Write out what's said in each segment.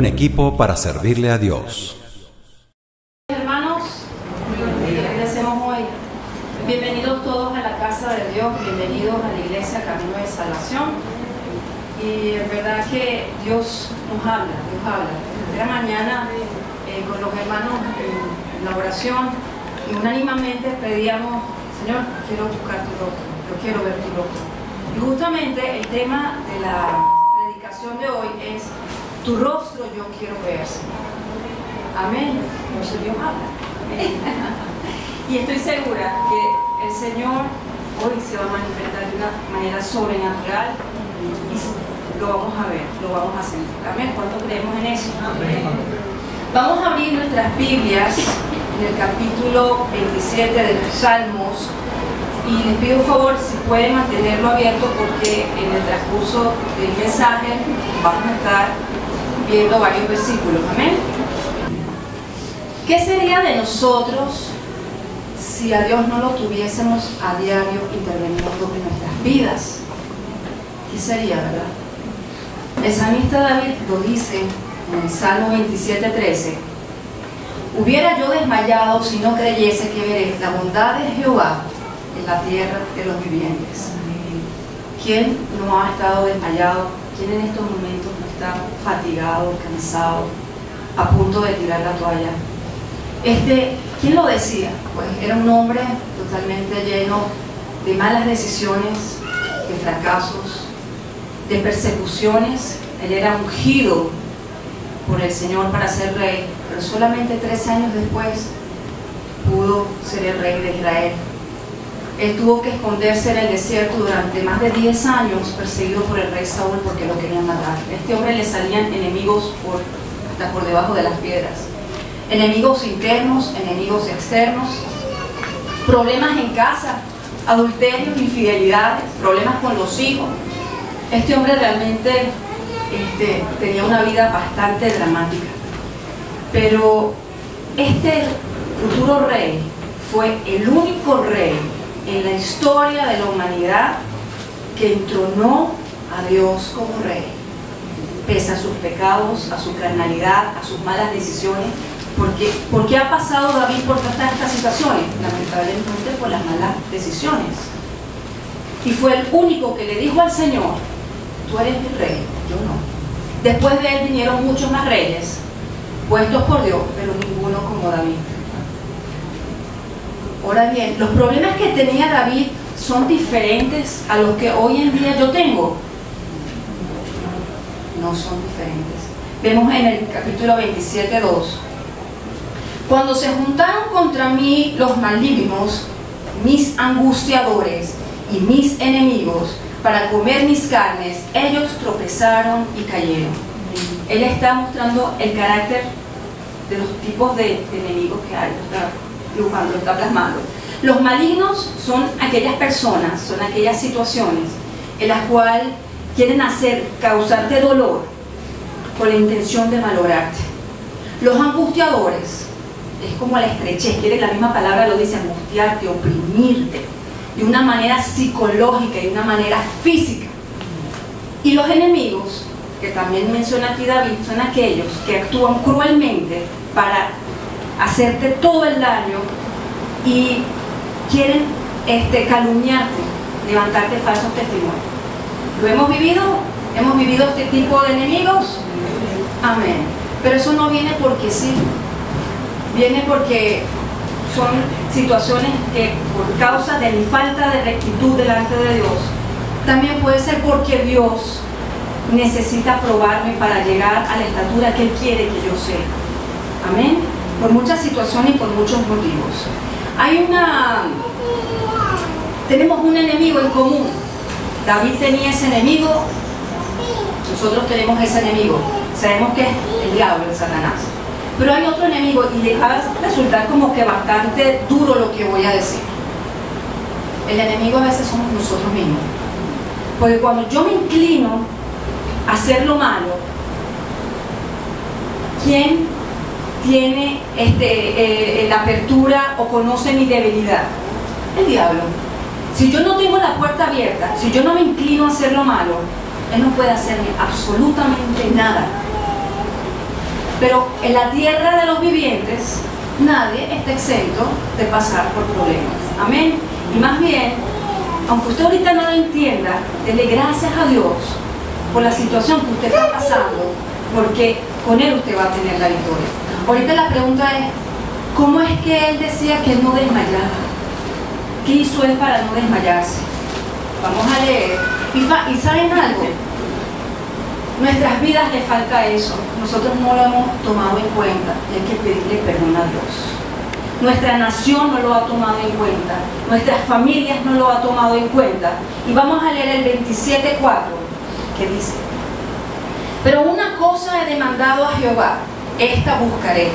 un equipo para servirle a Dios. Hermanos, agradecemos hoy. Bienvenidos todos a la casa de Dios, bienvenidos a la iglesia Camino de Salvación. Y en verdad que Dios nos habla, Dios habla. Esta mañana con los hermanos en la oración y unánimamente pedíamos: Señor, quiero buscar tu rostro, yo quiero ver tu rostro. Y justamente el tema de la predicación de hoy es: tu rostro yo quiero ver, Señor. Amén. Por eso Dios habla. Y estoy segura que el Señor hoy se va a manifestar de una manera sobrenatural y lo vamos a ver, lo vamos a sentir. Amén. ¿Cuánto creemos en eso? Amén. Vamos a abrir nuestras Biblias en el capítulo 27 de los Salmos y les pido un favor si pueden mantenerlo abierto, porque en el transcurso del mensaje vamos a estar viendo varios versículos. Amén. ¿Qué sería de nosotros si a Dios no lo tuviésemos a diario interviniendo en nuestras vidas? ¿Qué sería, verdad? El salmista David lo dice en el Salmo 27:13: hubiera yo desmayado si no creyese que veré la bondad de Jehová en la tierra de los vivientes. ¿Quién no ha estado desmayado? ¿Quién en estos momentos no está fatigado, cansado, a punto de tirar la toalla? ¿Quién lo decía? Pues era un hombre totalmente lleno de malas decisiones, de fracasos, de persecuciones. Él era ungido por el Señor para ser rey, pero solamente 3 años después pudo ser el rey de Israel. Él tuvo que esconderse en el desierto durante más de 10 años, perseguido por el rey Saúl porque lo querían matar. A este hombre le salían enemigos hasta por debajo de las piedras. Enemigos internos, enemigos externos, problemas en casa, adulterios, infidelidades, problemas con los hijos. Este hombre realmente tenía una vida bastante dramática. Pero este futuro rey fue el único rey en la historia de la humanidad que entronó a Dios como rey, pese a sus pecados, a su carnalidad, a sus malas decisiones. ¿Por qué ha pasado David por todas estas situaciones? Lamentablemente por las malas decisiones. Y fue el único que le dijo al Señor: tú eres mi rey, yo no. Después de él vinieron muchos más reyes puestos por Dios, pero ninguno como David. Ahora bien, los problemas que tenía David son diferentes a los que hoy en día yo tengo. No son diferentes. Vemos en el capítulo 27:2: cuando se juntaron contra mí los malignos, mis angustiadores y mis enemigos, para comer mis carnes, ellos tropezaron y cayeron. Él está mostrando el carácter de los tipos de enemigos que hay, lo está dibujando, lo está plasmando. Los malignos son aquellas personas, son aquellas situaciones en las cuales quieren causarte dolor con la intención de malograrte. Los angustiadores es como la estrechez, quiere, la misma palabra lo dice, angustiarte, oprimirte, de una manera psicológica y de una manera física. Y los enemigos, que también menciona aquí David, son aquellos que actúan cruelmente para hacerte todo el daño y quieren calumniarte, levantarte falsos testimonios. ¿Lo hemos vivido? ¿Hemos vivido este tipo de enemigos? Amén. Pero eso no viene porque sí. Viene porque son situaciones que, por causa de mi falta de rectitud delante de Dios, también puede ser porque Dios necesita probarme para llegar a la estatura que Él quiere que yo sea. Amén. Por muchas situaciones y por muchos motivos. Tenemos un enemigo en común. David tenía ese enemigo, nosotros tenemos ese enemigo. Sabemos que es el diablo, el Satanás. Pero hay otro enemigo y le va a resultar como que bastante duro lo que voy a decir. El enemigo a veces somos nosotros mismos. Porque cuando yo me inclino a hacer lo malo, ¿quién tiene la apertura o conoce mi debilidad? El diablo. Si yo no tengo la puerta abierta, si yo no me inclino a hacer lo malo, él no puede hacerme absolutamente nada. Pero en la tierra de los vivientes, nadie está exento de pasar por problemas. Amén. Y más bien, aunque usted ahorita no lo entienda, dele gracias a Dios por la situación que usted está pasando, porque con Él usted va a tener la victoria. Ahorita la pregunta es, ¿cómo es que Él decía que Él no desmayaba? ¿Qué hizo Él para no desmayarse? Vamos a leer. Y ¿saben algo? Nuestras vidas le falta eso. Nosotros no lo hemos tomado en cuenta y hay que pedirle perdón a Dios. Nuestra nación no lo ha tomado en cuenta. Nuestras familias no lo ha tomado en cuenta. Y vamos a leer el 27:4, que dice: pero una cosa he demandado a Jehová, esta buscaré,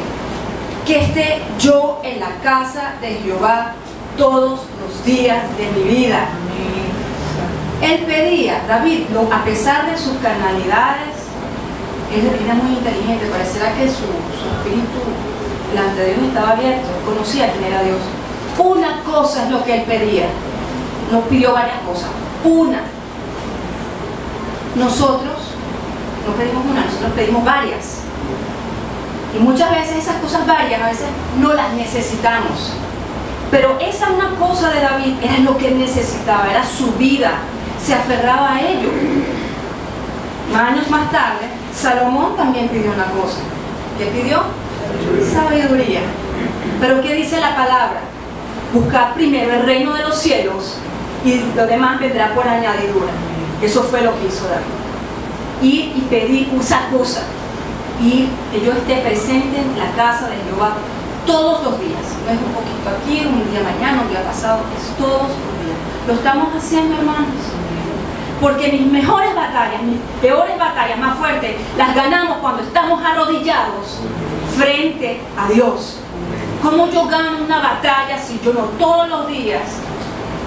que esté yo en la casa de Jehová todos los días de mi vida. Él pedía, David, a pesar de sus carnalidades, él era muy inteligente, pareciera que su espíritu delante de Dios estaba abierto, conocía quién era Dios. Una cosa es lo que él pedía, no pidió varias cosas, una. Nosotros no pedimos una, nosotros pedimos varias. Y muchas veces esas cosas varias, a veces no las necesitamos. Pero esa una cosa de David era lo que él necesitaba, era su vida, se aferraba a ello. Años más tarde, Salomón también pidió una cosa. ¿Qué pidió? Sabiduría. Pero ¿qué dice la palabra? Buscar primero el reino de los cielos y lo demás vendrá por añadidura. Eso fue lo que hizo David. Y pedir esa cosa. Y que yo esté presente en la casa de Jehová todos los días. No es un poquito aquí, un día mañana, un día pasado, es todos los días. Lo estamos haciendo, hermanos. Porque mis mejores batallas, mis peores batallas más fuertes, las ganamos cuando estamos arrodillados frente a Dios. ¿Cómo yo gano una batalla si yo no todos los días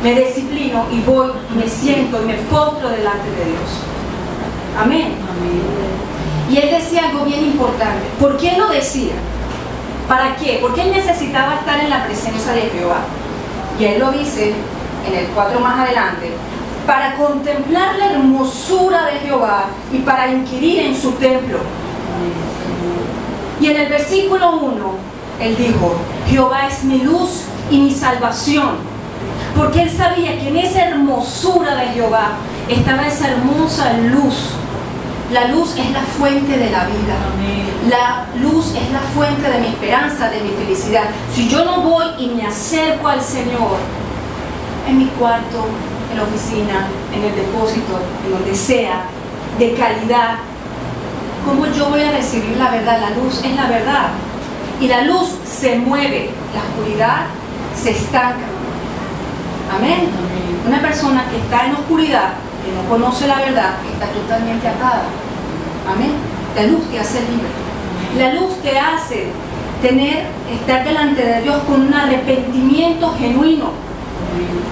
me disciplino y voy y me siento y me postro delante de Dios? Amén. Y él decía algo bien importante. ¿Por qué lo decía? ¿Para qué? Porque él necesitaba estar en la presencia de Jehová. Y él lo dice en el 4 más adelante: para contemplar la hermosura de Jehová y para inquirir en su templo. Y en el versículo 1, él dijo: Jehová es mi luz y mi salvación. Porque él sabía que en esa hermosura de Jehová estaba esa hermosa luz. La luz es la fuente de la vida. La luz es la fuente de mi esperanza, de mi felicidad. Si yo no voy y me acerco al Señor, en mi cuarto, en la oficina, en el depósito, en donde sea, de calidad, ¿cómo yo voy a recibir la verdad? La luz es la verdad. Y la luz se mueve, la oscuridad se estanca. Amén. Una persona que está en oscuridad, que no conoce la verdad, está totalmente atada. Amén. La luz te hace libre. La luz te hace estar delante de Dios con un arrepentimiento genuino.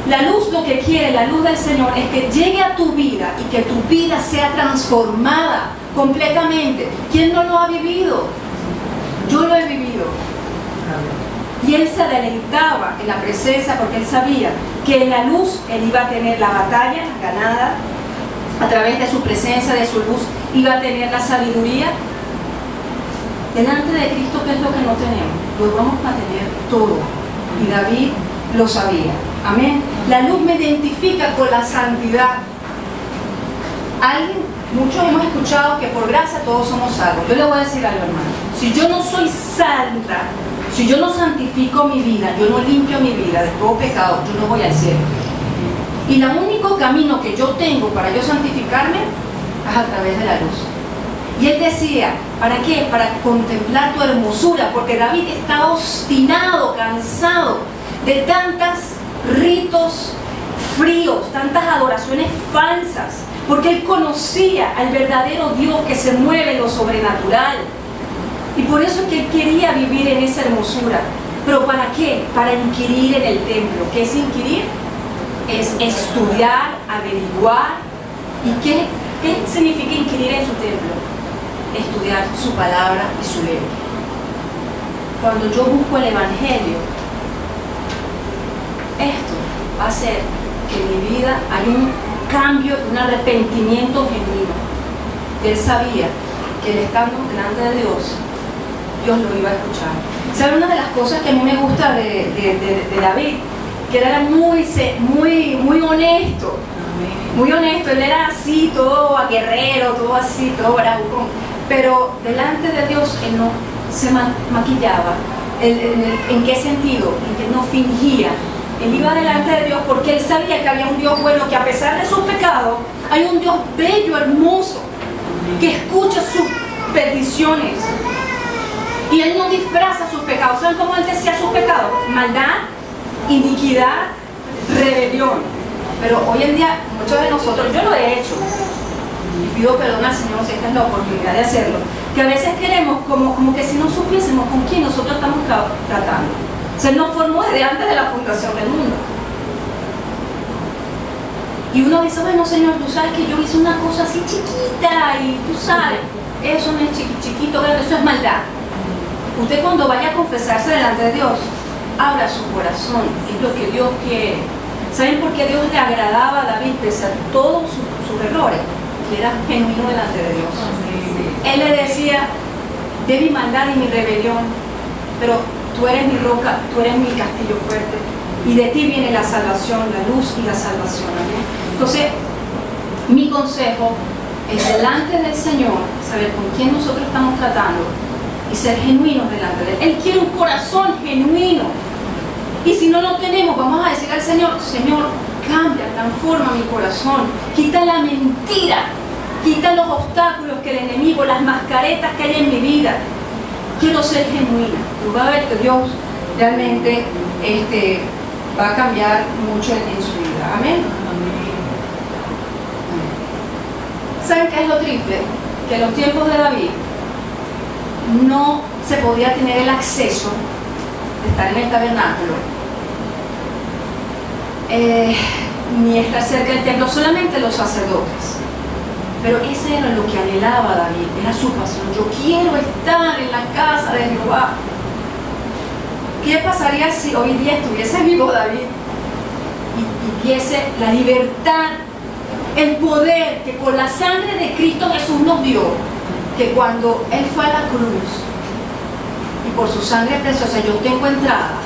La luz lo que quiere, la luz del Señor, es que llegue a tu vida y que tu vida sea transformada completamente. ¿Quién no lo ha vivido? Yo lo he vivido. Y él se deleitaba en la presencia porque él sabía que en la luz él iba a tener la batalla ganada. A través de su presencia, de su luz, iba a tener la sabiduría. Delante de Cristo, ¿qué es lo que no tenemos? Lo vamos a tener todo. Y David lo sabía. Amén. La luz me identifica con la santidad. Muchos hemos escuchado que por gracia todos somos salvos. Yo le voy a decir algo, hermano. Si yo no soy santa, si yo no santifico mi vida, yo no limpio mi vida de todo pecado, yo no voy al cielo. Y el único camino que yo tengo para yo santificarme es a través de la luz. Y él decía, ¿para qué? Para contemplar tu hermosura, porque David estaba obstinado, cansado de tantos ritos fríos, tantas adoraciones falsas, porque él conocía al verdadero Dios que se mueve en lo sobrenatural. Y por eso es que él quería vivir en esa hermosura. ¿Pero para qué? Para inquirir en el templo. ¿Qué es inquirir? Es estudiar, averiguar. ¿Y qué significa inquirir en su templo? Estudiar su palabra y su ley. Cuando yo busco el Evangelio, esto va a hacer que en mi vida haya un cambio, un arrepentimiento genuino. Él sabía que él estando delante de Dios Dios lo iba a escuchar. ¿Sabe una de las cosas que a mí me gusta de David? Que era muy honesto. Muy honesto, él era así, todo guerrero, todo así, todo bravo. Pero delante de Dios él no se maquillaba. ¿En qué sentido? En que no fingía. Él iba delante de Dios porque él sabía que había un Dios bueno, que a pesar de sus pecados, hay un Dios bello, hermoso, que escucha sus peticiones. Y él no disfraza sus pecados. ¿Saben cómo él decía sus pecados? Maldad, iniquidad, rebelión. Pero hoy en día, muchos de nosotros, yo lo he hecho, y pido perdón al Señor si esta es la oportunidad de hacerlo, que a veces queremos como que si no supiésemos con quién nosotros estamos tratando. O sea, Él nos formó desde antes de la fundación del mundo. Y uno dice, bueno, Señor, tú sabes que yo hice una cosa así chiquita, y tú sabes, eso no es chiquito, eso es maldad. Usted cuando vaya a confesarse delante de Dios, abra su corazón, es lo que Dios quiere. ¿Saben por qué Dios le agradaba a David pese a todos sus errores? Que era genuino delante de Dios. Él le decía, de mi maldad y mi rebelión, pero tú eres mi roca, tú eres mi castillo fuerte, y de ti viene la salvación, la luz y la salvación. ¿Amén? Entonces, mi consejo es delante del Señor, saber con quién nosotros estamos tratando y ser genuinos delante de Él. Él quiere un corazón genuino. Y si no lo tenemos, vamos a decir al Señor, Señor, cambia, transforma mi corazón, quita la mentira, quita los obstáculos que el enemigo, las mascaretas que hay en mi vida. Quiero ser genuina. Tú vas a ver que Dios realmente va a cambiar mucho en su vida. Amén. ¿Saben qué es lo triste? Que en los tiempos de David no se podía tener el acceso de estar en el tabernáculo, ni estar cerca del templo, solamente los sacerdotes. Pero ese era lo que anhelaba David, era su pasión. Yo quiero estar en la casa de Jehová. ¿Qué pasaría si hoy día estuviese vivo David y viese la libertad, el poder que con la sangre de Cristo Jesús nos dio? Que cuando Él fue a la cruz y por su sangre preciosa yo tengo entrada.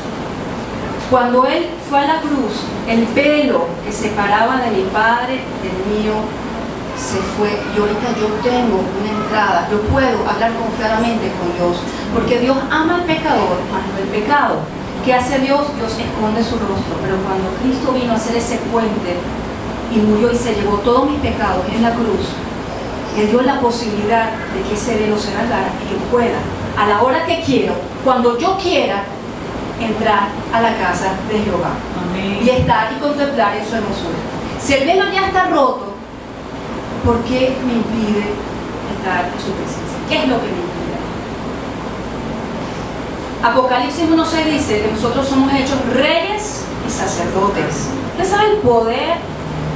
Cuando Él fue a la cruz, el velo que separaba de mi Padre del mío se fue, y ahorita yo tengo una entrada. Yo puedo hablar confiadamente con Dios, porque Dios ama al pecador, mas no el pecado. ¿Qué hace Dios? Dios esconde su rostro. Pero cuando Cristo vino a hacer ese puente y murió y se llevó todos mis pecados en la cruz, me dio la posibilidad de que ese velo se rasgara y yo pueda, a la hora que quiero, cuando yo quiera, entrar a la casa de Jehová. Amén. Y estar y contemplar en su hermosura. Si el velo ya está roto, ¿por qué me impide estar en su presencia? ¿Qué es lo que me impide? Apocalipsis 1:6 dice que nosotros somos hechos reyes y sacerdotes. ¿Usted sabe el poder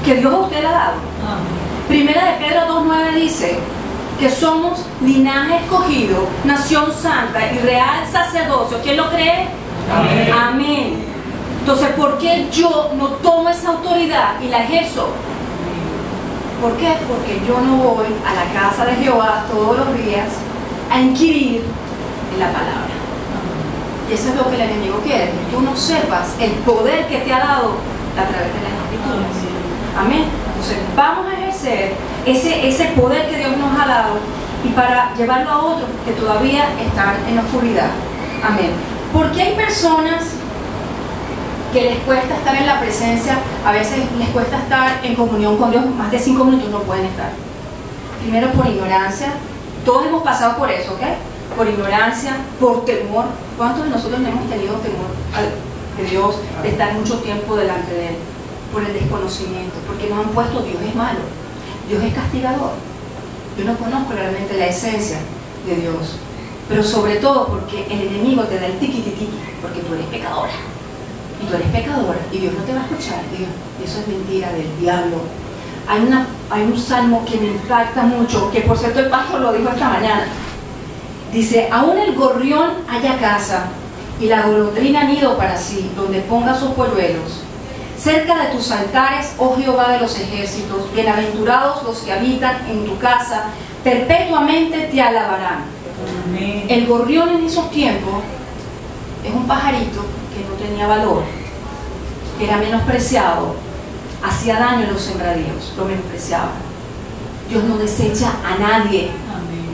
que Dios a usted le ha dado? Amén. Primera de Pedro 2:9 dice que somos linaje escogido, nación santa y real sacerdocio. ¿Quién lo cree? Amén. Amén. Entonces, ¿por qué yo no tomo esa autoridad y la ejerzo? ¿Por qué? Porque yo no voy a la casa de Jehová todos los días a inquirir en la palabra. Y eso es lo que el enemigo quiere, que tú no sepas el poder que te ha dado a través de las Escrituras. Amén. Entonces vamos a ejercer ese poder que Dios nos ha dado y para llevarlo a otros que todavía están en la oscuridad. Amén. Porque hay personas que les cuesta estar en la presencia, a veces les cuesta estar en comunión con Dios, más de 5 minutos no pueden estar. Primero por ignorancia, todos hemos pasado por eso, ¿ok? Por ignorancia, por temor. ¿Cuántos de nosotros no hemos tenido temor de Dios, de estar mucho tiempo delante de Él? Por el desconocimiento, porque nos han puesto Dios es malo, Dios es castigador. Yo no conozco realmente la esencia de Dios, pero sobre todo porque el enemigo te da el tiqui-tiqui, porque tú eres pecadora. Y tú eres pecadora y Dios no te va a escuchar, Dios. Y eso es mentira del diablo. Hay un salmo que me impacta mucho, que por cierto el pastor lo dijo esta mañana. Dice, aún el gorrión halla casa y la golondrina nido para sí, donde ponga sus polluelos. Cerca de tus altares, oh Jehová de los ejércitos, bienaventurados los que habitan en tu casa, perpetuamente te alabarán. Amén. El gorrión en esos tiempos es un pajarito que no tenía valor, que era menospreciado, hacía daño en los sembradíos, lo menospreciaba. Dios no desecha a nadie, Amén.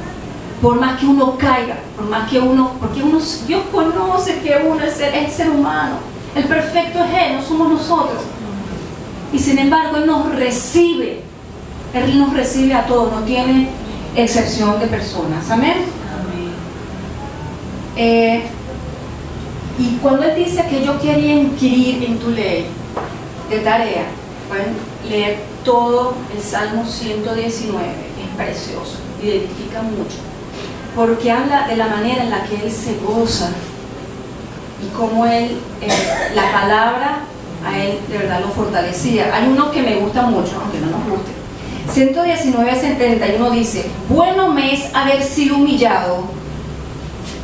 por más que uno caiga, por más que uno, porque Dios conoce que uno es el ser humano, el perfecto es Él, no somos nosotros. Y sin embargo Él nos recibe a todos, no tiene excepción de personas. Amén. Amén. Y cuando Él dice que yo quería inquirir en tu ley de tarea, pueden leer todo el Salmo 119, es precioso y edifica mucho, porque habla de la manera en la que Él se goza y cómo Él, la palabra a Él de verdad lo fortalecía. Hay uno que me gusta mucho, aunque no nos guste. 119:71 dice: bueno me es haber sido humillado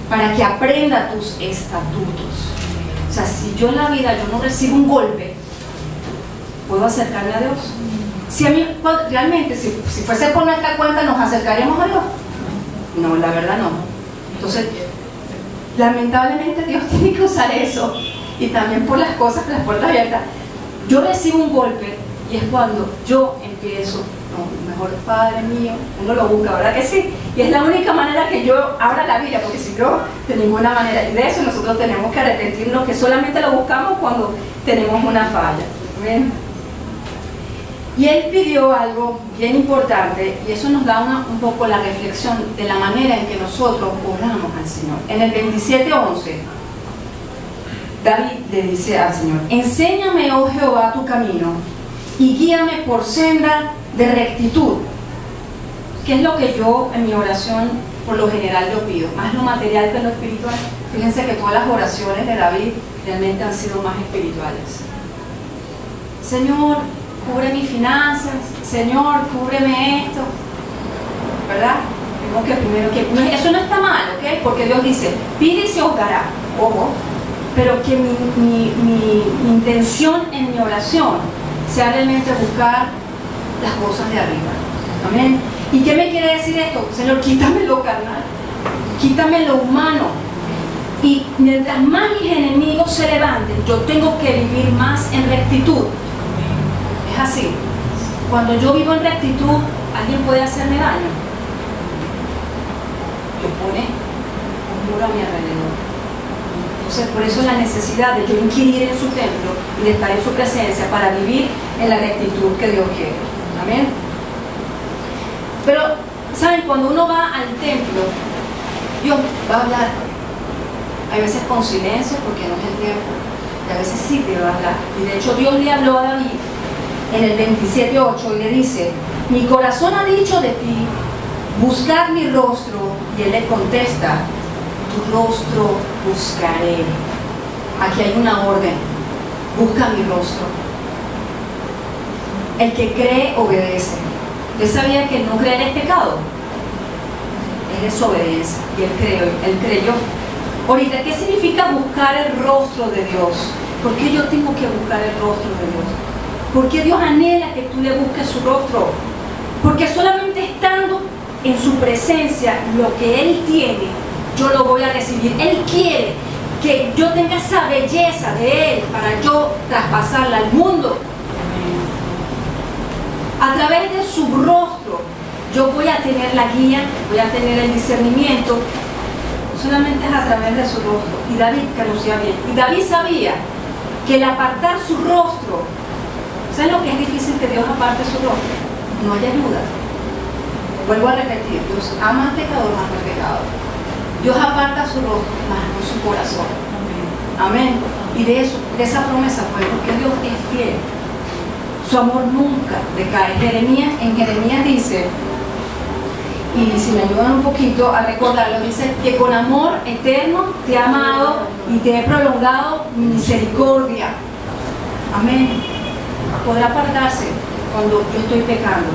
para que aprenda tus estatutos. O sea, si yo en la vida yo no recibo un golpe, ¿puedo acercarme a Dios? Si a mí realmente, si fuese por nuestra cuenta, ¿nos acercaríamos a Dios? No, la verdad no. Entonces, lamentablemente Dios tiene que usar eso, y también por las cosas, las puertas abiertas. Yo recibo un golpe y es cuando yo empiezo, no, mejor Padre mío, uno lo busca, ¿verdad que sí? Y es la única manera que yo abra la Biblia, porque si no, de ninguna manera. Y de eso nosotros tenemos que arrepentirnos, que solamente lo buscamos cuando tenemos una falla. ¿Ven? Y Él pidió algo bien importante, y eso nos da un poco la reflexión de la manera en que nosotros oramos al Señor. En el 27:11, David le dice al Señor: enséñame, oh Jehová, tu camino, y guíame por senda de rectitud. ¿Qué es lo que yo en mi oración por lo general yo pido? Más lo material que lo espiritual. Fíjense que todas las oraciones de David realmente han sido más espirituales. Señor, cubre mis finanzas. Señor, cúbreme esto, ¿verdad? Tengo que primero que... Eso no está mal, ¿ok? Porque Dios dice, pide y se os dará. Ojo, pero que mi intención en mi oración sea realmente buscar las cosas de arriba. Amén. ¿Y qué me quiere decir esto? Señor, quítame lo carnal, quítame lo humano. Y mientras más mis enemigos se levanten, yo tengo que vivir más en rectitud. Es así. Cuando yo vivo en rectitud, ¿alguien puede hacerme daño? Yo pone un muro a mi alrededor. Entonces, por eso la necesidad de yo inquirir en su templo y de estar en su presencia para vivir en la rectitud que Dios quiere. Amén. Pero, ¿saben? Cuando uno va al templo, Dios va a hablar. Hay veces con silencio porque no es el tiempo, y a veces sí te va a hablar. Y de hecho Dios le habló a David en el 27:8 y le dice: mi corazón ha dicho de ti, buscar mi rostro. Y él le contesta: tu rostro buscaré. Aquí hay una orden: busca mi rostro. El que cree obedece. ¿Usted sabía que no creer es pecado? Es desobediencia. Y él creyó. Ahorita, ¿qué significa buscar el rostro de Dios? ¿Por qué yo tengo que buscar el rostro de Dios? ¿Por qué Dios anhela que tú le busques su rostro? Porque solamente estando en su presencia, lo que Él tiene, yo lo voy a recibir. Él quiere que yo tenga esa belleza de Él para yo traspasarla al mundo. A través de su rostro yo voy a tener la guía, voy a tener el discernimiento. Solamente es a través de su rostro. Y David conocía bien. Y David sabía que el apartar su rostro, ¿saben lo que es difícil que Dios aparte su rostro? No hay ayuda. Vuelvo a repetir, Dios ama al pecador más que al pecado. Dios aparta su rostro más no su corazón. Amén. Y de esa promesa fue porque Dios es fiel. Su amor nunca decae. En Jeremías dice, y si me ayudan un poquito a recordarlo, dice que con amor eterno te he amado y te he prolongado mi misericordia. Amén. Podrá apartarse cuando yo estoy pecando,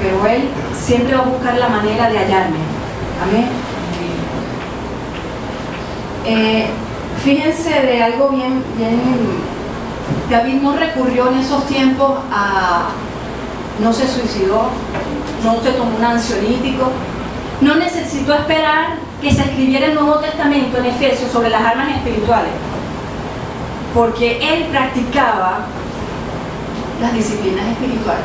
pero Él siempre va a buscar la manera de hallarme. Amén. Fíjense de algo bien, David no recurrió en esos tiempos no se suicidó, no se tomó un ansiolítico, no necesitó esperar que se escribiera el Nuevo Testamento en Efesios sobre las armas espirituales? Porque él practicaba las disciplinas espirituales: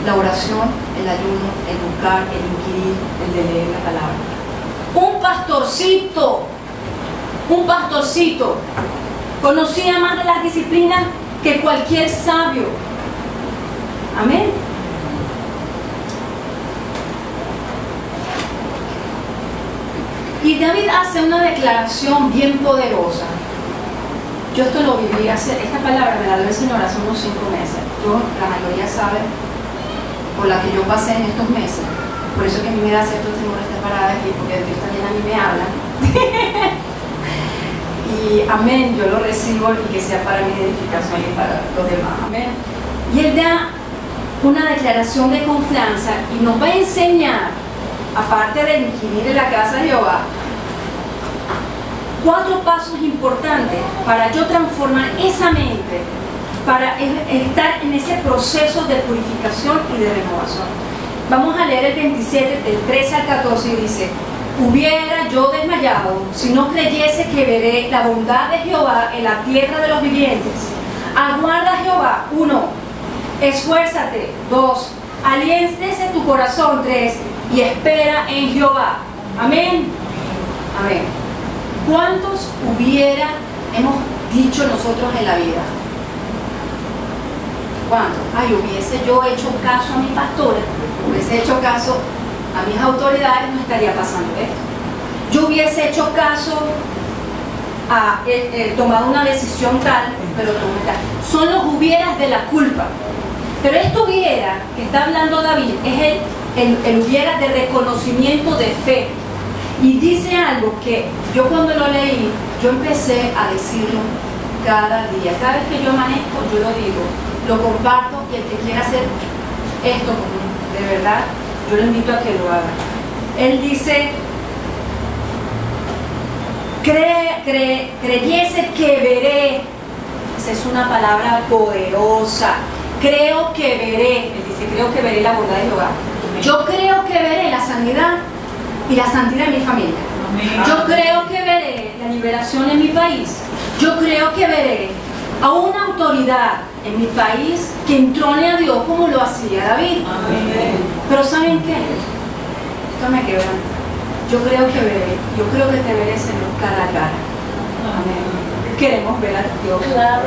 la oración, el ayuno, el buscar, el inquirir, el de leer la palabra. Un pastorcito conocía más de las disciplinas que cualquier sabio. Amén. Y David hace una declaración bien poderosa. Yo esto lo viví esta palabra me la dio el Señor hace unos 5 meses. La mayoría sabe por la que yo pasé en estos meses. Por eso que a mí me da cierto temor estar parada aquí, porque Dios también a mí me habla. Y amén, yo lo recibo y que sea para mi edificación y para los demás. Amén. Y él da una declaración de confianza y nos va a enseñar, aparte de inquirir en la casa de Jehová, 4 pasos importantes para yo transformar esa mente, para estar en ese proceso de purificación y de renovación. Vamos a leer el 27, del 13 al 14, y dice: hubiera yo desmayado si no creyese que veré la bondad de Jehová en la tierra de los vivientes. Aguarda a Jehová. 1. Esfuérzate. 2. Aliéntese tu corazón. 3. Y espera en Jehová. Amén. Amén. ¿Cuántos hemos dicho nosotros en la vida? ¿Cuántos? Ay, hubiese yo hecho caso a mi pastora, hubiese hecho caso a mis autoridades, no estaría pasando esto. Yo hubiese hecho caso a tomar una decisión tal, pero tomé tal. Son los hubieras de la culpa. Pero esto hubiera que está hablando David es el hubiera de reconocimiento de fe. Y dice algo que yo cuando lo leí, yo empecé a decirlo cada día. Cada vez que yo amanezco, yo lo digo, lo comparto, y el que quiera hacer esto de verdad, yo le invito a que lo haga. Él dice: creyese que veré. Esa es una palabra poderosa. Creo que veré. Él dice: creo que veré la bondad de Jehová. Yo creo que veré la sanidad y la santidad en mi familia. Yo creo que veré la liberación en mi país. Yo creo que veré a una autoridad en mi país que entrone a Dios como lo hacía David. Pero ¿saben qué? Esto me quebranta. Yo creo que veré, yo creo que te veré, Señor, cara a cara. Amén. Queremos ver a Dios. Claro.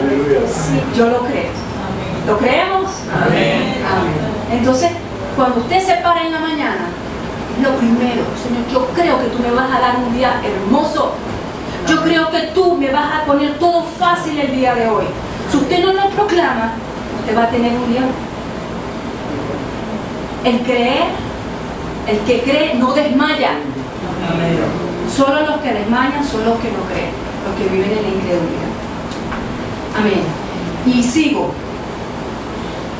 Sí, yo lo creo. Amén. ¿Lo creemos? Amén. Amén. Entonces, cuando usted se para en la mañana, lo primero: Señor, yo creo que tú me vas a dar un día hermoso. Yo creo que tú me vas a poner todo fácil el día de hoy. Si usted no lo proclama, usted va a tener un día. El que cree no desmaya. Solo los que desmayan son los que no creen, los que viven en la incredulidad. Amén. Y sigo.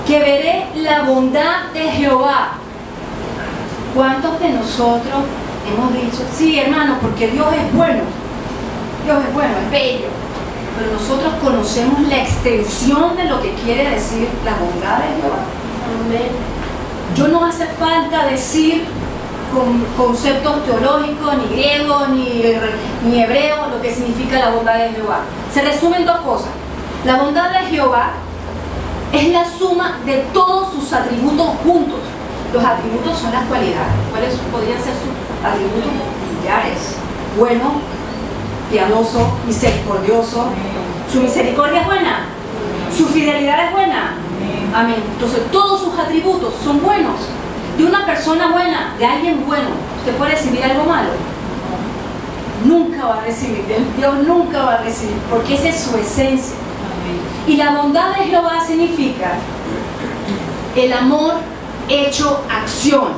Que veré la bondad de Jehová. ¿Cuántos de nosotros hemos dicho: sí, hermano, porque Dios es bueno? Dios es bueno, es bello. Pero nosotros conocemos la extensión de lo que quiere decir la bondad de Jehová. Amén. Yo no hace falta decir con conceptos teológicos, ni griegos, ni hebreos, lo que significa la bondad de Jehová. Se resumen 2 cosas. La bondad de Jehová es la suma de todos sus atributos juntos. Los atributos son las cualidades. ¿Cuáles podrían ser sus atributos? Pilares. Bueno, piadoso, misericordioso. ¿Su misericordia es buena? ¿Su fidelidad es buena? Amén. Entonces todos sus atributos son buenos. De una persona buena, de alguien bueno, ¿usted puede recibir algo malo? Nunca va a recibir. Dios nunca va a recibir, porque esa es su esencia. Y la bondad de Jehová significa el amor hecho acción.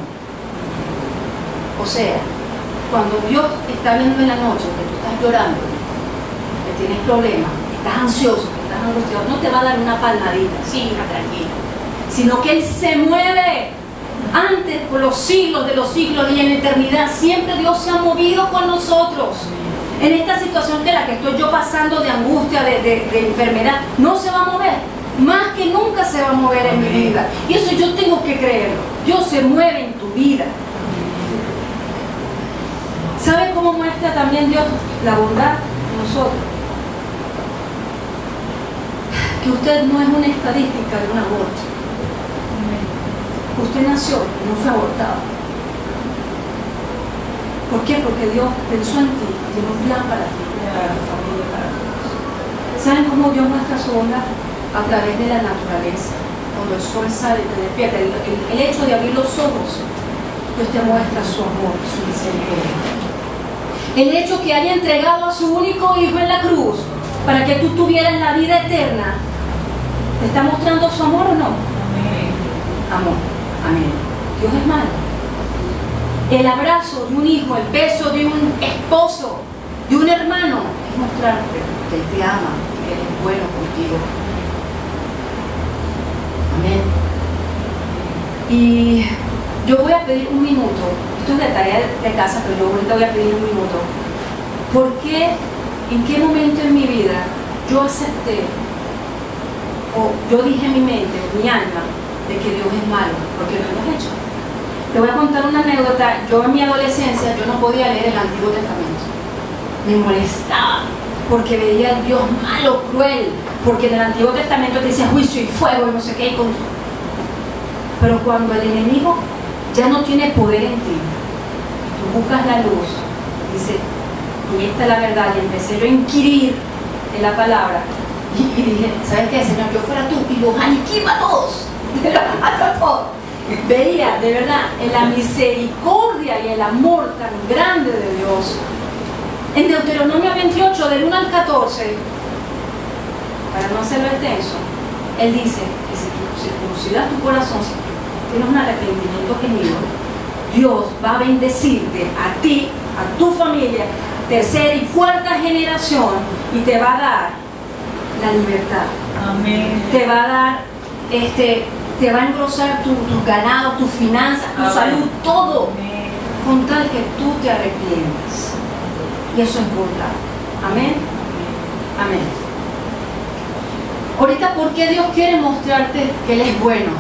O sea, cuando Dios está viendo en la noche que tú estás llorando, que tienes problemas, que estás ansioso, que estás angustiado, no te va a dar una palmadita, sí, tranquila, sino que Él se mueve antes, por los siglos de los siglos y en la eternidad. Siempre Dios se ha movido con nosotros. En esta situación de la que estoy yo pasando, de angustia, de enfermedad, no se va a mover. Más que nunca se va a mover en mi vida. Y eso yo tengo que creerlo. Dios se mueve en tu vida. ¿Sabe cómo cómo muestra también Dios la bondad en nosotros? Que usted no es una estadística de un aborto. Usted nació y no fue abortado. ¿Por qué? Porque Dios pensó en ti, tiene un plan para ti, para tu familia, para todos. ¿Saben cómo Dios muestra su bondad? A través de la naturaleza. Cuando el sol sale y te despierta, el hecho de abrir los ojos, Dios te muestra su amor, su misericordia. El hecho que haya entregado a su único hijo en la cruz para que tú tuvieras la vida eterna, ¿te está mostrando su amor o no? Amén. Amor. Amén. Dios es malo. El abrazo de un hijo, el beso de un esposo, de un hermano, es mostrarte que Él te ama, que Él es bueno contigo. Amén. Y yo voy a pedir un minuto, esto es de tarea de casa, pero yo ahorita voy a pedir un minuto. ¿Por qué, en qué momento en mi vida yo acepté, o yo dije en mi mente, en mi alma, de que Dios es malo? Porque lo hemos hecho. Te voy a contar una anécdota. Yo en mi adolescencia, yo no podía leer el Antiguo Testamento. Me molestaba, porque veía al Dios malo, cruel, porque en el Antiguo Testamento te dice juicio y fuego y no sé qué. Pero cuando el enemigo ya no tiene poder en ti, tú buscas la luz, dice, y esta es la verdad, y empecé yo a inquirir en la palabra, y dije, ¿sabes qué, Señor? Yo fuera tú, y los aniquilo a todos, los mato a todos. Veía, de verdad, en la misericordia y el amor tan grande de Dios. En Deuteronomio 28, del 1 al 14, para no hacerlo extenso, Él dice que si tú circuncidas tu corazón, si tú tienes un arrepentimiento genuino, Dios va a bendecirte a ti, a tu familia, tercera y cuarta generación, y te va a dar la libertad. Amén. Te va a dar, te va a engrosar tu ganado, tus finanzas, tu salud, todo, con tal que tú te arrepientas. Y eso es bondad. Amén. Amén. Ahorita, ¿por qué Dios quiere mostrarte que Él es bueno?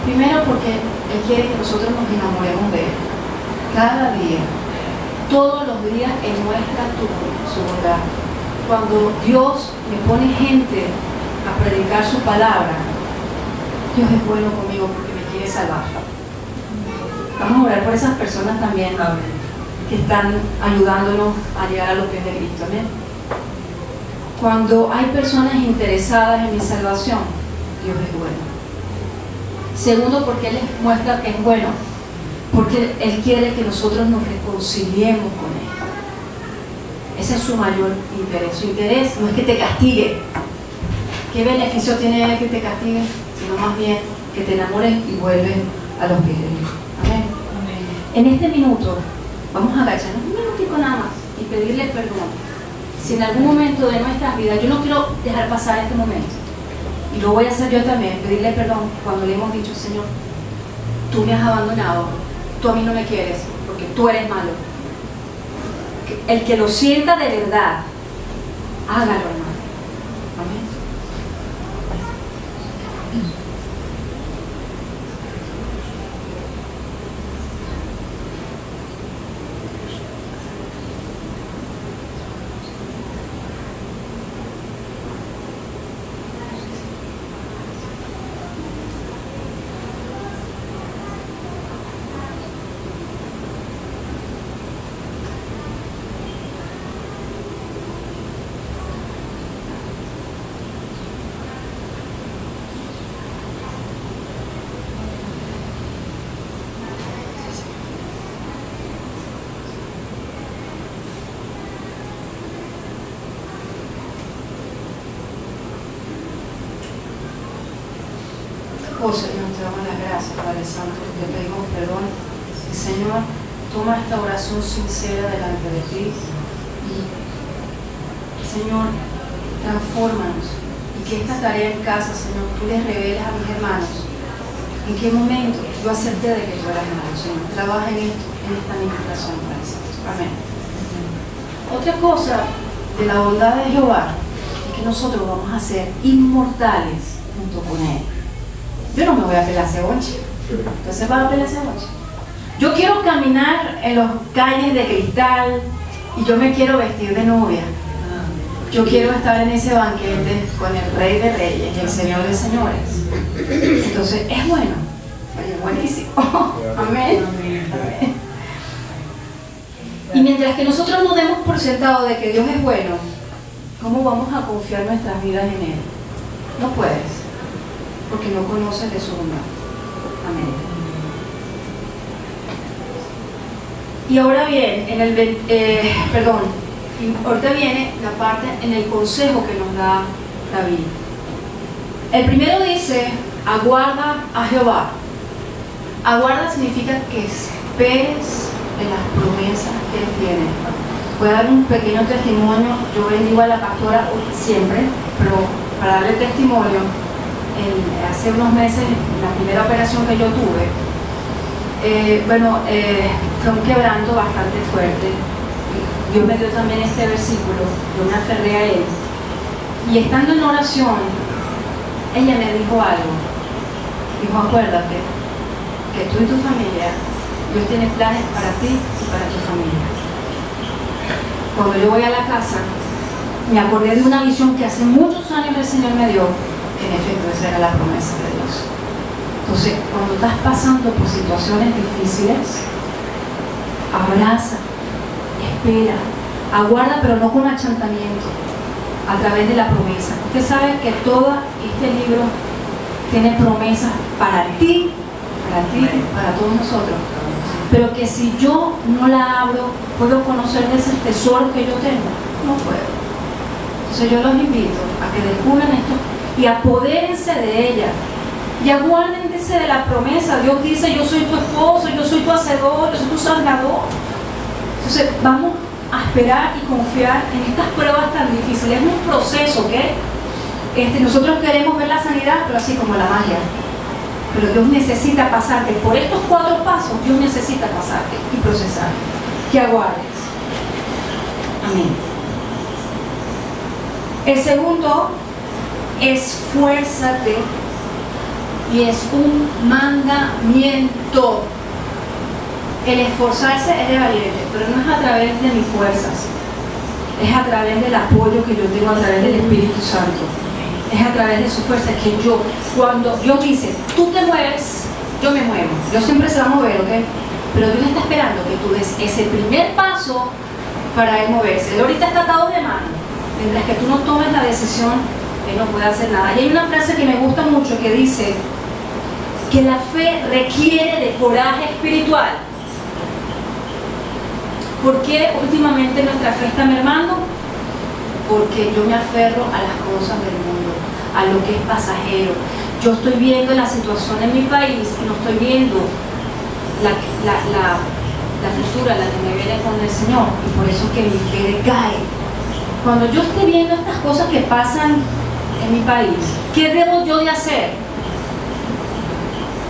Primero, porque Él quiere que nosotros nos enamoremos de Él. Cada día, todos los días, Él muestra su bondad. Cuando Dios me pone gente a predicar su palabra, Dios es bueno conmigo porque me quiere salvar. Vamos a orar por esas personas también que están ayudándonos a llegar a los pies de Cristo. Amén. Cuando hay personas interesadas en mi salvación, Dios es bueno. Segundo, porque Él muestra que es bueno, porque Él quiere que nosotros nos reconciliemos con Él. Ese es su mayor interés. Su interés no es que te castigue. ¿Qué beneficio tiene que te castigue? Sino más bien que te enamores y vuelves a los pies de Dios. Amén. Amén. En este minuto vamos a agacharnos un minutico nada más y pedirle perdón. Si en algún momento de nuestras vidas, yo no quiero dejar pasar este momento, y lo voy a hacer yo también, pedirle perdón cuando le hemos dicho, Señor, tú me has abandonado, tú a mí no me quieres, porque tú eres malo. El que lo sienta de verdad, hágalo, hermano. Amén. Oh Señor, te damos las gracias, Padre Santo, te pedimos perdón. Y Señor, toma esta oración sincera delante de ti. Y Señor, transfórmanos. Y que esta tarea en casa, Señor, tú les reveles a mis hermanos en qué momento yo acepté de que tú eras malo, Señor. Trabaja en esto, en esta meditación, Padre Santo. Amén. Otra cosa de la bondad de Jehová es que nosotros vamos a ser inmortales junto con Él. Yo no me voy a pelar ceboche. Entonces va a pelar ceboche. Yo quiero caminar en las calles de cristal y yo me quiero vestir de novia. Yo quiero estar en ese banquete con el Rey de Reyes y el Señor de Señores. Entonces, es bueno. Es buenísimo. Amén. Amén. Y mientras que nosotros nos demos por sentado de que Dios es bueno, ¿cómo vamos a confiar nuestras vidas en Él? No puedes, porque no conoces de su bondad. Amén. Y ahora bien, ahorita viene la parte en el consejo que nos da David. El primero dice, aguarda a Jehová. Aguarda significa que esperes en las promesas que Él tiene. Voy a dar un pequeño testimonio. Yo bendigo a la pastora siempre, pero para darle testimonio, hace unos meses, la primera operación que yo tuve, fue un quebranto bastante fuerte. Dios me dio también este versículo, yo me aferré a él. Y estando en oración, ella me dijo algo. Dijo, acuérdate que tú y tu familia, Dios tiene planes para ti y para tu familia. Cuando yo voy a la casa, me acordé de una visión que hace muchos años el Señor me dio, que en efecto esa era la promesa de Dios. Entonces, cuando estás pasando por situaciones difíciles, abraza, espera, aguarda, pero no con achantamiento, a través de la promesa. Usted sabe que todo este libro tiene promesas para ti, para todos nosotros. Pero que si yo no la abro, ¿puedo conocer de ese tesoro que yo tengo? No puedo. Entonces yo los invito a que descubran esto y apodérense de ella. Y aguárdense de la promesa. Dios dice, yo soy tu esposo, yo soy tu hacedor, yo soy tu salvador. Entonces vamos a esperar y confiar en estas pruebas tan difíciles. Es un proceso, ¿ok? Nosotros queremos ver la sanidad, pero así como la magia. Pero Dios necesita pasarte por estos 4 pasos. Dios necesita pasarte y procesarte. Que aguardes. Amén. El segundo, esfuérzate. Y es un mandamiento. El esforzarse es de valiente, pero no es a través de mis fuerzas. Es a través del apoyo que yo tengo a través del Espíritu Santo. Es a través de su fuerza que cuando Dios dice, tú te mueves, yo me muevo. Dios siempre se va a mover, ¿ok? Pero Dios está esperando que tú des ese primer paso para Él moverse. Él ahorita está atado de mano. Mientras que tú no tomes la decisión, Él no puede hacer nada. Y hay una frase que me gusta mucho que dice que la fe requiere de coraje espiritual. ¿Por qué últimamente nuestra fe está mermando? Porque yo me aferro a las cosas del mundo, a lo que es pasajero. Yo estoy viendo la situación en mi país y no estoy viendo la futura, la que me viene con el Señor, y por eso es que mi fe decae. Cuando yo esté viendo estas cosas que pasan en mi país, ¿qué debo yo de hacer?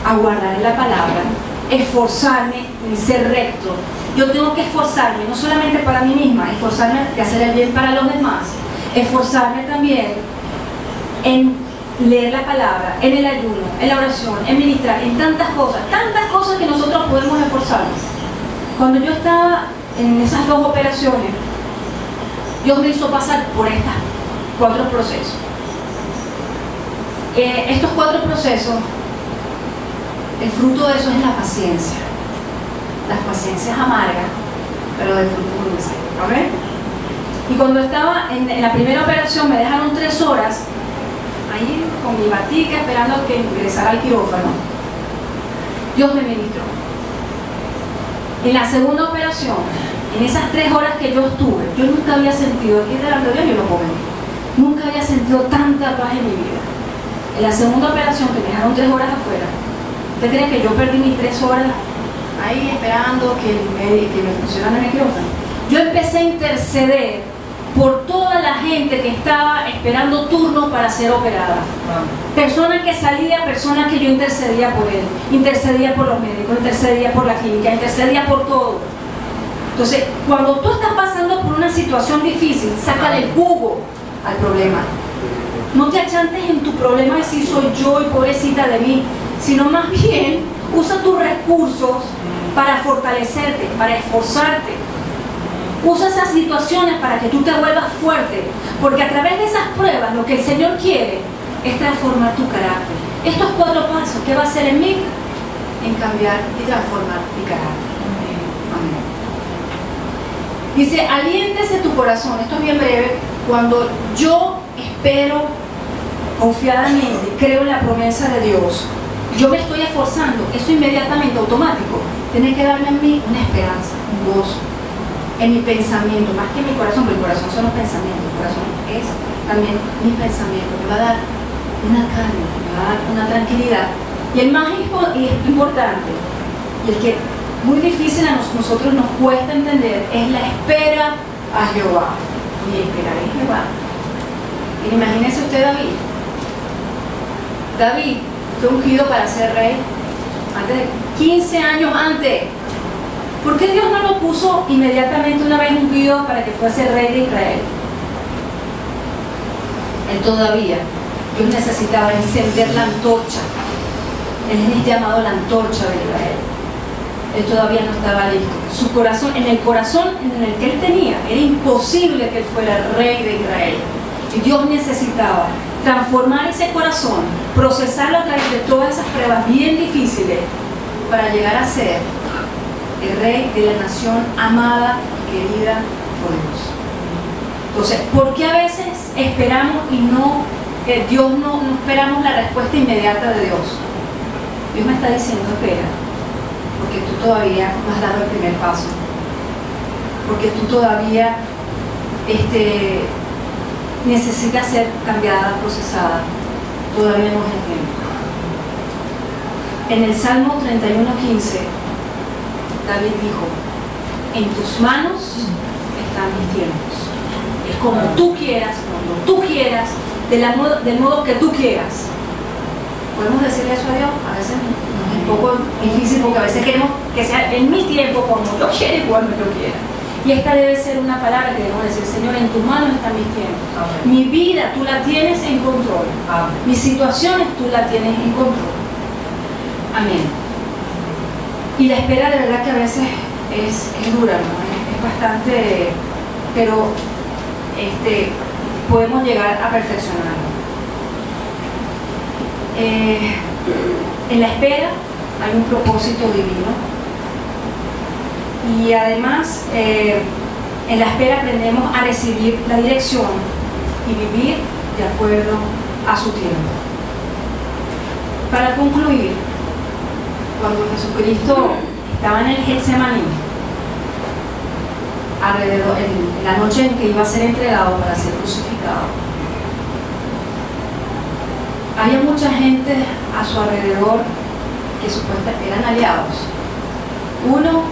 Aguardar en la palabra, esforzarme en ser recto. Yo tengo que esforzarme, no solamente para mí misma, esforzarme de hacer el bien para los demás, esforzarme también en leer la palabra, en el ayuno, en la oración, en ministrar, en tantas cosas que nosotros podemos esforzarnos. Cuando yo estaba en esas 2 operaciones, Dios me hizo pasar por estas 4 procesos. Estos 4 procesos, el fruto de eso es la paciencia. Las paciencias amargas, pero de fruto dulce. ¿Amén? Y cuando estaba en la primera operación, me dejaron 3 horas ahí con mi batica esperando a que ingresara al quirófano. Dios me ministró. En la segunda operación, en esas 3 horas que yo estuve, yo nunca había sentido, aquí delante de Dios yo lo puedo ver, nunca había sentido tanta paz en mi vida. En la segunda operación, que me dejaron 3 horas afuera, ¿usted cree que yo perdí mis 3 horas ahí esperando que me pusieran en el quirófano? Yo empecé a interceder por toda la gente que estaba esperando turno para ser operada. Personas que salía, personas que yo intercedía por él, intercedía por los médicos, intercedía por la clínica, intercedía por todo. Entonces, cuando tú estás pasando por una situación difícil, sácale el jugo al problema. No te achantes en tu problema de si soy yo y pobrecita de mí, sino más bien usa tus recursos para fortalecerte, para esforzarte. Usa esas situaciones para que tú te vuelvas fuerte, porque a través de esas pruebas lo que el Señor quiere es transformar tu carácter. Estos 4 pasos, ¿qué va a hacer en mí? En cambiar y transformar mi carácter. Amén. Dice, aliéntese tu corazón. Esto es bien breve. Cuando yo espero confiadamente, creo en la promesa de Dios, yo me estoy esforzando, eso inmediatamente, automático, tiene que darme a mí una esperanza, un gozo en mi pensamiento, más que en mi corazón, porque el corazón son los pensamientos, el corazón es también mi pensamiento, me va a dar una calma, me va a dar una tranquilidad. Y el más importante, y el que muy difícil a nosotros nos cuesta entender, es la espera a Jehová. Y esperar en Jehová. Y imagínese usted David. David fue ungido para ser rey antes de 15 años antes. ¿Por qué Dios no lo puso inmediatamente una vez ungido para que fuese rey de Israel? Él todavía, Dios necesitaba encender la antorcha. Él es llamado la antorcha de Israel. Él todavía no estaba listo. Su corazón, en el corazón en el que él tenía, era imposible que él fuera el rey de Israel. Y Dios necesitaba transformar ese corazón, procesarlo a través de todas esas pruebas bien difíciles para llegar a ser el rey de la nación amada y querida por Dios. Entonces, ¿por qué a veces esperamos y no esperamos la respuesta inmediata de Dios? Dios me está diciendo, espera, porque tú todavía no has dado el primer paso, porque tú todavía necesitas ser cambiada, procesada, todavía no es el tiempo. En el Salmo 31:15, David dijo, en tus manos están mis tiempos. Es como tú quieras, cuando tú quieras, del modo que tú quieras. ¿Podemos decirle eso a Dios? A veces es un poco difícil porque a veces queremos que sea en mi tiempo, como yo quiera y cuando yo quiera. Y esta debe ser una palabra que debemos decir, Señor, en tus manos están mis tiempos. Amén. Mi vida tú la tienes en control. Amén. Mis situaciones tú la tienes en control. Amén. Y la espera de verdad que a veces es dura, ¿no? Es bastante, pero podemos llegar a perfeccionarlo. En la espera hay un propósito divino y además en la espera aprendemos a recibir la dirección y vivir de acuerdo a su tiempo. Para concluir, cuando Jesucristo estaba en el Getsemaní, alrededor en la noche en que iba a ser entregado para ser crucificado, había mucha gente a su alrededor que supuestamente eran aliados. Uno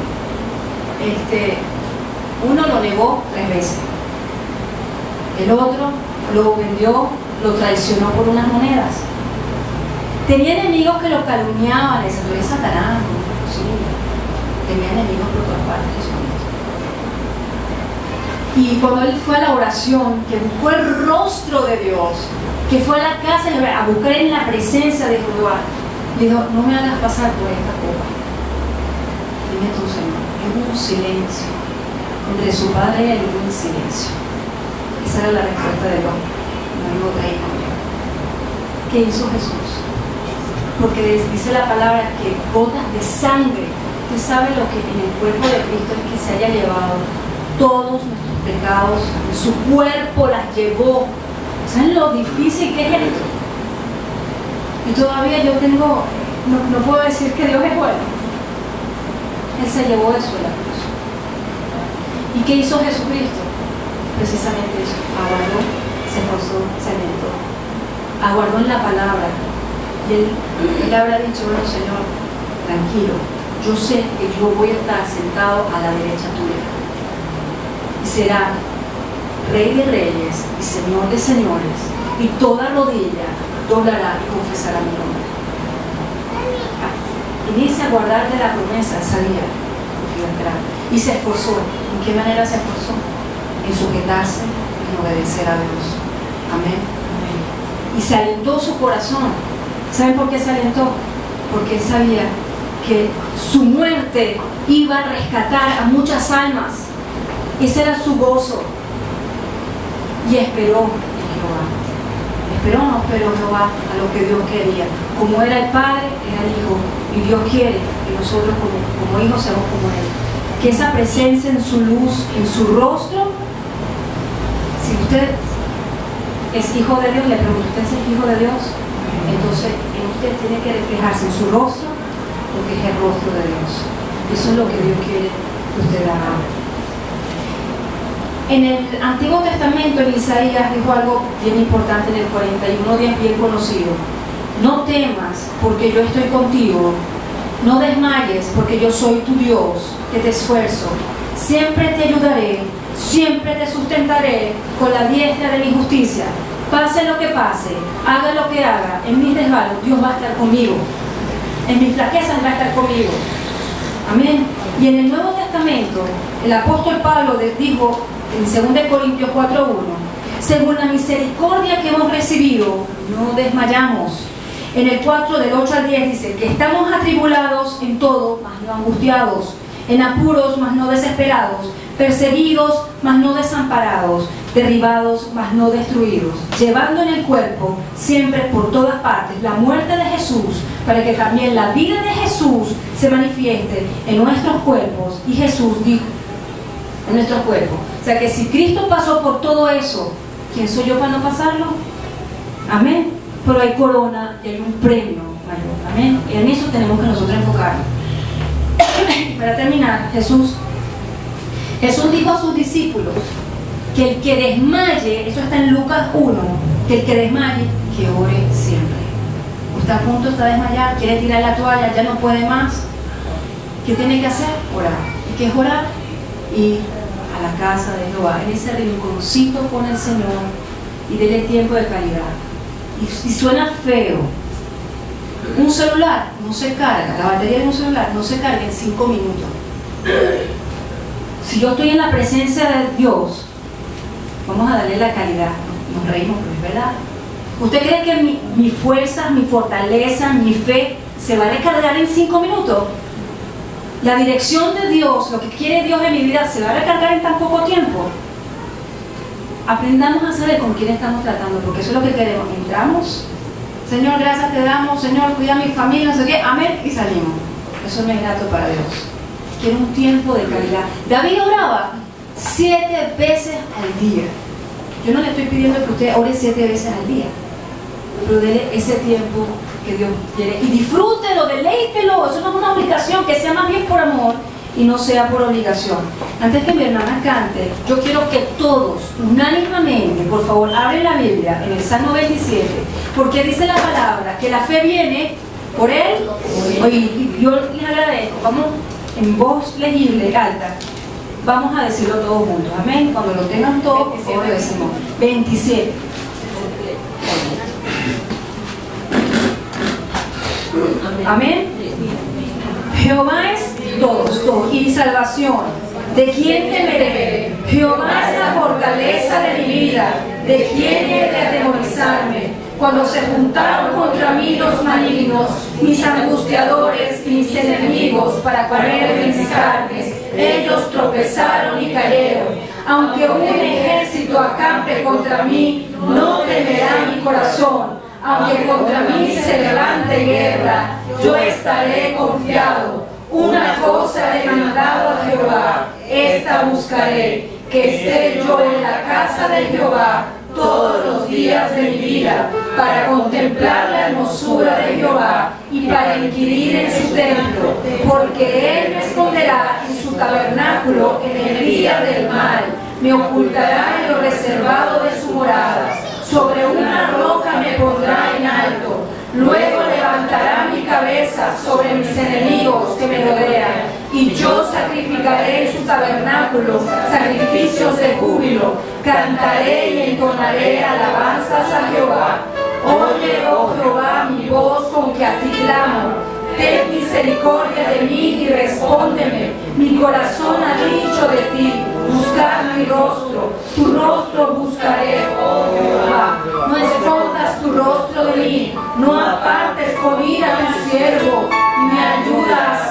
lo negó 3 veces, el otro lo vendió, lo traicionó por unas monedas. Tenía enemigos que lo calumniaban, le decían, tú eres Satanás, no es posible. Tenía enemigos por todas partes. Y cuando él fue a la oración, que buscó el rostro de Dios, que fue a la casa a buscar en la presencia de Jehová, dijo, no me hagas pasar por esta copa. Dime tú, Señor. Y hubo un silencio. Entre su padre y él hubo un silencio. Esa era la respuesta de Dios. No hubo otra hija. ¿Qué hizo Jesús? Porque dice la palabra que gotas de sangre. Usted sabe lo que en el cuerpo de Cristo es que se haya llevado todos nuestros pecados, su cuerpo las llevó. ¿Saben lo difícil que es esto? Y todavía yo tengo, no puedo decir que Dios es bueno. Él se llevó eso de la cruz. ¿Y qué hizo Jesucristo? Precisamente eso. Aguardó, se esforzó, se alentó. Aguardó en la palabra. Y él habrá dicho, bueno, Señor, tranquilo, yo sé que yo voy a estar sentado a la derecha tuya. Y será Rey de reyes y Señor de señores, y toda rodilla doblará y confesará mi nombre. En ese aguardar de la promesa sabía lo que iba a esperar. Y se esforzó. ¿En qué manera se esforzó? En sujetarse, en obedecer a Dios. Amén. Amén. Y se alentó su corazón. ¿Saben por qué se alentó? Porque él sabía que su muerte iba a rescatar a muchas almas. Ese era su gozo. Y esperó en Jehová. Esperó o no esperó Jehová a lo que Dios quería. Como era el Padre, era el Hijo. Y Dios quiere que nosotros como hijos seamos como Él. Que esa presencia en su luz, en su rostro, si usted es hijo de Dios, le pregunto, ¿usted es hijo de Dios? Entonces, en usted tiene que reflejarse en su rostro lo que es el rostro de Dios. Eso es lo que Dios quiere que usted haga. En el Antiguo Testamento, en Isaías dijo algo bien importante en el 41:10, bien conocido. No temas, porque yo estoy contigo. No desmayes, porque yo soy tu Dios, que te esfuerzo. Siempre te ayudaré, siempre te sustentaré con la diestra de mi justicia. Pase lo que pase, haga lo que haga, en mis resbalos Dios va a estar conmigo. En mis flaquezas va a estar conmigo. Amén. Y en el Nuevo Testamento, el apóstol Pablo dijo en 2 Corintios 4:1, según la misericordia que hemos recibido, no desmayamos. En el 4, del 8 al 10 dice que estamos atribulados en todo, mas no angustiados, en apuros, mas no desesperados, perseguidos, mas no desamparados, derribados, mas no destruidos, llevando en el cuerpo, siempre por todas partes, la muerte de Jesús, para que también la vida de Jesús se manifieste en nuestros cuerpos. Y Jesús dijo, en nuestros cuerpos. O sea que si Cristo pasó por todo eso, ¿quién soy yo para no pasarlo? Amén. Pero hay corona y hay un premio mayor. Amén. Y en eso tenemos que nosotros enfocarnos. Para terminar, Jesús dijo a sus discípulos que el que desmaye, eso está en Lucas 1, que el que desmaye, que ore siempre. Usted a punto está de desmayar, quiere tirar la toalla, ya no puede más. ¿Qué tiene que hacer? Orar. ¿Y qué es orar? Ir a la casa de Jehová, en ese rinconcito con el Señor, y dele tiempo de calidad. Y suena feo. Un celular no se carga, la batería de un celular no se carga en 5 minutos. Si yo estoy en la presencia de Dios, vamos a darle la calidad. Nos reímos, pero es verdad. ¿Usted cree que mi fuerza, mi fortaleza, mi fe se va a recargar en 5 minutos? La dirección de Dios, lo que quiere Dios en mi vida, se va a recargar en tan poco tiempo. Aprendamos a saber con quién estamos tratando, porque eso es lo que queremos. Entramos, Señor, gracias te damos, Señor, cuida a mi familia, no sé qué, amén, y salimos. Eso no es grato para Dios. Quiere un tiempo de calidad. David oraba 7 veces al día. Yo no le estoy pidiendo que usted ore 7 veces al día, pero dele ese tiempo que Dios quiere. Y disfrútelo, deleítelo. Eso no es una obligación, que sea más bien por amor y no sea por obligación. Antes que mi hermana cante, yo quiero que todos, unánimemente, por favor, abren la Biblia en el Salmo 27, porque dice la palabra que la fe viene por Él. Y yo les agradezco. Vamos en voz legible, alta. Vamos a decirlo todos juntos. Amén. Cuando lo tengan todos, por favor, lo decimos. 27. Amén. Jehová es todos, y salvación. ¿De quién temeré? Jehová es la fortaleza de mi vida. ¿De quién he de atemorizarme? Cuando se juntaron contra mí los malignos, mis angustiadores y mis enemigos para comer mis carnes, ellos tropezaron y cayeron. Aunque un ejército acampe contra mí, no temerá mi corazón. Aunque contra mí se levante guerra, yo estaré confiado. Una cosa he mandado a Jehová, esta buscaré, que esté yo en la casa de Jehová todos los días de mi vida, para contemplar la hermosura de Jehová y para inquirir en su templo, porque Él me esconderá en su tabernáculo en el día del mal, me ocultará en lo reservado de su morada. Sobre una roca me pondrá en alto, luego levantará mi cabeza sobre mis enemigos que me rodean, y yo sacrificaré en su tabernáculo sacrificios de júbilo, cantaré y entonaré alabanzas a Jehová. Oye, oh Jehová, mi voz con que a ti clamo. Ten misericordia de mí y respóndeme. Mi corazón ha dicho de ti, buscar mi rostro. Tu rostro buscaré, oh Jehová. No escondas tu rostro de mí, no apartes con ira a tu siervo. Me ayuda a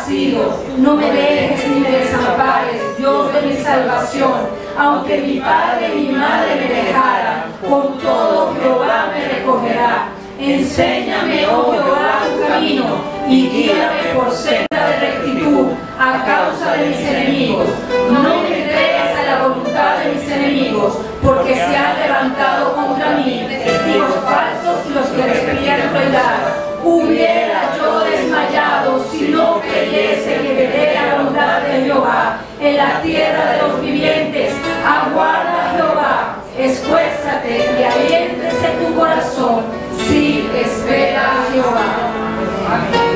Aunque mi padre y mi madre me dejaran, con todo Jehová me recogerá. Enséñame, oh Jehová, tu camino, y guíame por senda de rectitud a causa de mis enemigos. No me entregues a la voluntad de mis enemigos, porque se han levantado contra mí testigos falsos y los que respiran crueldad. Hubiera yo desmayado si no creyese que veré la bondad de Jehová en la tierra de los vivientes. Aguarda, Jehová, esfuérzate y aliéntese tu corazón. Sí, espera a Jehová. Amén.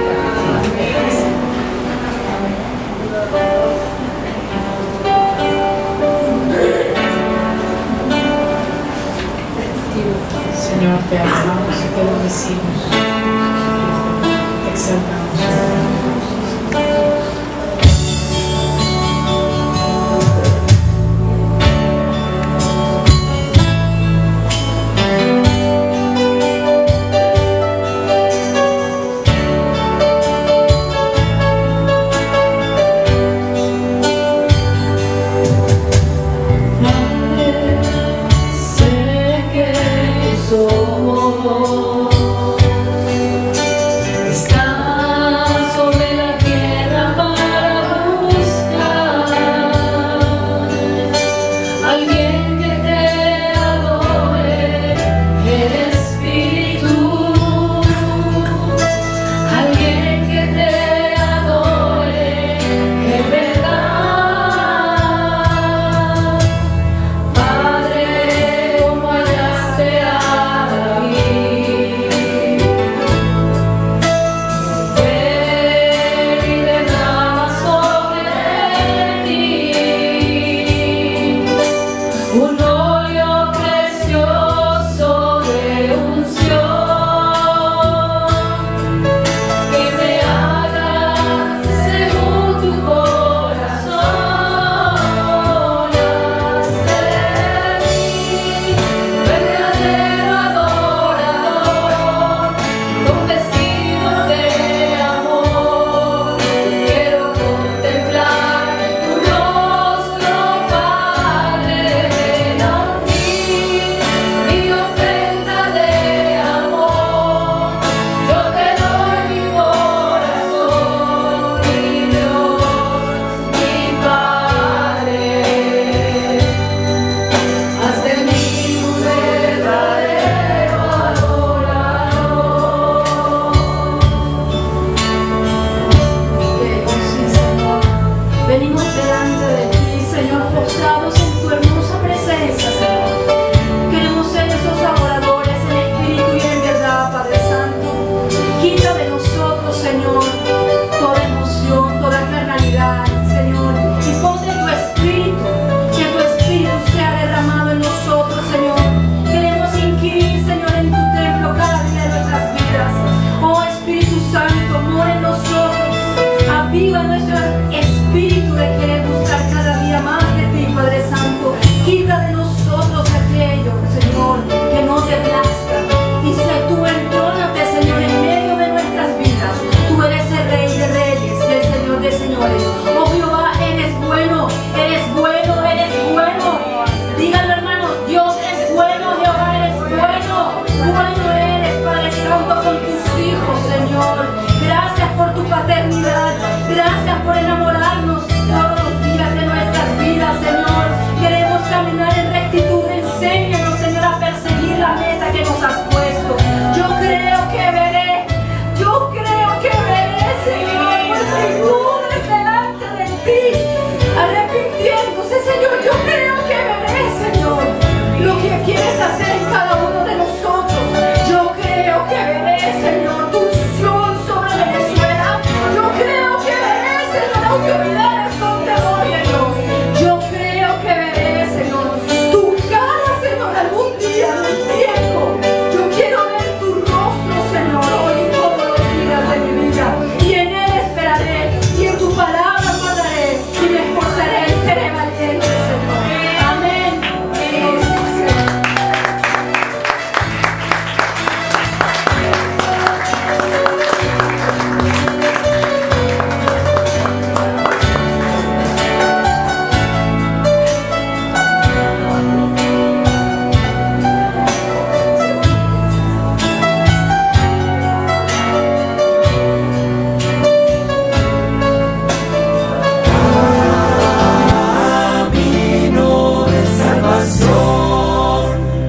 Señor, te amamos y te bendecimos. Te exaltamos.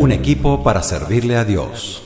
Un equipo para servirle a Dios.